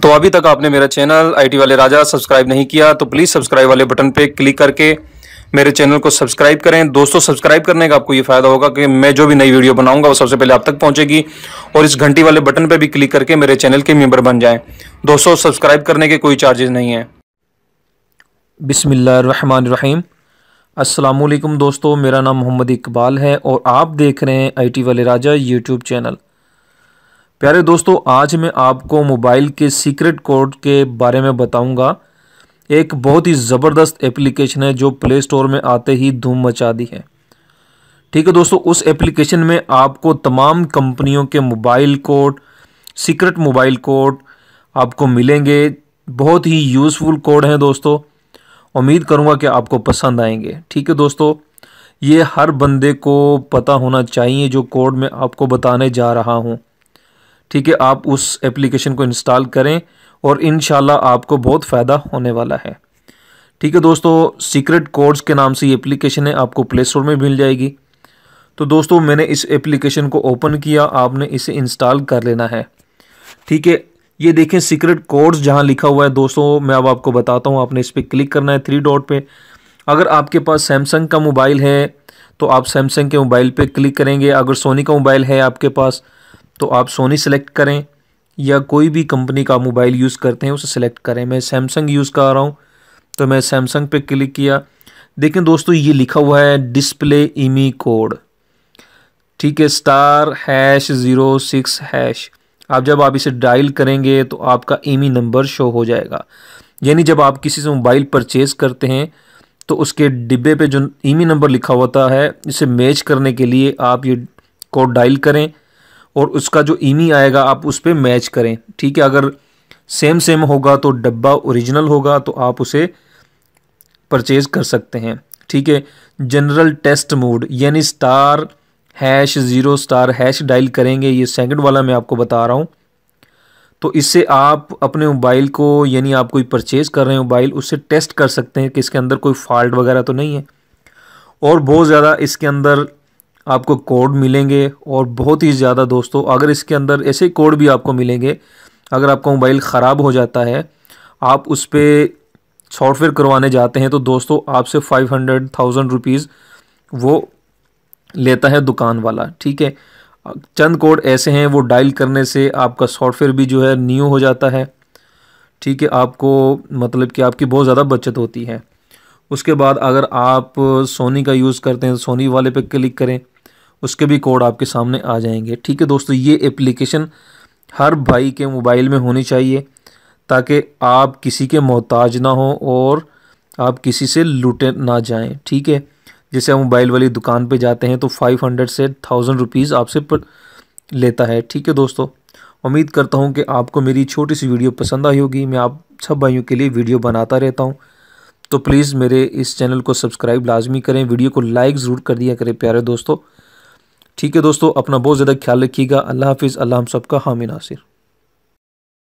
तो अभी तक आपने मेरा चैनल आईटी वाले राजा सब्सक्राइब नहीं किया तो प्लीज़ सब्सक्राइब वाले बटन पे क्लिक करके मेरे चैनल को सब्सक्राइब करें। दोस्तों, सब्सक्राइब करने का आपको ये फ़ायदा होगा कि मैं जो भी नई वीडियो बनाऊंगा वो सबसे पहले आप तक पहुंचेगी, और इस घंटी वाले बटन पे भी क्लिक करके मेरे चैनल के मेंबर बन जाएं। दोस्तों, सब्सक्राइब करने के कोई चार्जेस नहीं है। बिस्मिल्लाहिर्रहमानिर्रहीम। अस्सलामुअलैकुम दोस्तों, मेरा नाम मोहम्मद इकबाल है और आप देख रहे हैं आईटी वाले राजा यूट्यूब चैनल। प्यारे दोस्तों, आज मैं आपको मोबाइल के सीक्रेट कोड के बारे में बताऊंगा। एक बहुत ही ज़बरदस्त एप्लीकेशन है जो प्ले स्टोर में आते ही धूम मचा दी है। ठीक है दोस्तों, उस एप्लीकेशन में आपको तमाम कंपनियों के mobile code, secret mobile code आपको मिलेंगे। बहुत ही यूज़फुल कोड हैं दोस्तों, उम्मीद करूंगा कि आपको पसंद आएंगे। ठीक है दोस्तों, ये हर बंदे को पता होना चाहिए जो कोड मैं आपको बताने जा रहा हूं। ठीक है, आप उस एप्लीकेशन को इंस्टॉल करें और इंशाल्लाह आपको बहुत फ़ायदा होने वाला है। ठीक है दोस्तों, सीक्रेट कोड्स के नाम से ये एप्लीकेशन है, आपको प्ले स्टोर में मिल जाएगी। तो दोस्तों, मैंने इस एप्लीकेशन को ओपन किया, आपने इसे इंस्टॉल कर लेना है। ठीक है, ये देखें सीक्रेट कोड्स जहां लिखा हुआ है दोस्तों, मैं अब आपको बताता हूं। आपने इस पर क्लिक करना है 3 डॉट पे। अगर आपके पास सैमसंग का मोबाइल है तो आप सैमसंग के मोबाइल पे क्लिक करेंगे। अगर सोनी का मोबाइल है आपके पास तो आप सोनी सेलेक्ट करें, या कोई भी कंपनी का मोबाइल यूज़ करते हैं उसे सेलेक्ट करें। मैं सैमसंग यूज़ कर रहा हूँ तो मैं सैमसंग पे क्लिक किया। देखें दोस्तों, ये लिखा हुआ है डिस्प्ले ईमी कोड। ठीक है, *#06#। जब आप इसे डायल करेंगे तो आपका ईमी नंबर शो हो जाएगा। यानी जब आप किसी से मोबाइल परचेज़ करते हैं तो उसके डिब्बे पे जो ईमी नंबर लिखा होता है, इसे मैच करने के लिए आप ये कोड डायल करें और उसका जो ईमी आएगा आप उस पर मैच करें। ठीक है, अगर सेम होगा तो डब्बा ओरिजिनल होगा तो आप उसे परचेज़ कर सकते हैं। ठीक है, जनरल टेस्ट मोड यानी *#0* डायल करेंगे। ये सेकंड वाला मैं आपको बता रहा हूँ। तो इससे आप अपने मोबाइल को, यानी आप कोई परचेज़ कर रहे हैं मोबाइल, उससे टेस्ट कर सकते हैं कि इसके अंदर कोई फॉल्ट वगैरह तो नहीं है। और बहुत ज़्यादा इसके अंदर आपको कोड मिलेंगे और बहुत ही ज़्यादा दोस्तों, अगर इसके अंदर ऐसे कोड भी आपको मिलेंगे, अगर आपका मोबाइल ख़राब हो जाता है, आप उस पर सॉफ्टवेयर करवाने जाते हैं तो दोस्तों आपसे 500,000 रुपीज़ वो लेता है दुकान वाला। ठीक है, चंद कोड ऐसे हैं वो डायल करने से आपका सॉफ्टवेयर भी जो है न्यू हो जाता है। ठीक है, आपको मतलब कि आपकी बहुत ज़्यादा बचत होती है। उसके बाद अगर आप सोनी का यूज़ करते हैं तो सोनी वाले पे क्लिक करें, उसके भी कोड आपके सामने आ जाएंगे। ठीक है दोस्तों, ये एप्लीकेशन हर भाई के मोबाइल में होनी चाहिए ताकि आप किसी के मोहताज ना हो और आप किसी से लूटे ना जाएं। ठीक है, जैसे आप मोबाइल वाली दुकान पे जाते हैं तो 500 से 1000 रुपीज़ आपसे लेता है। ठीक है दोस्तों, उम्मीद करता हूँ कि आपको मेरी छोटी सी वीडियो पसंद आई होगी। मैं आप सब भाइयों के लिए वीडियो बनाता रहता हूँ, तो प्लीज़ मेरे इस चैनल को सब्सक्राइब लाजमी करें, वीडियो को लाइक ज़रूर कर दिया करें प्यारे दोस्तों। ठीक है दोस्तों, अपना बहुत ज़्यादा ख्याल रखिएगा। अल्लाह हाफिज़। अल्लाह हम सबका हामी नासिर।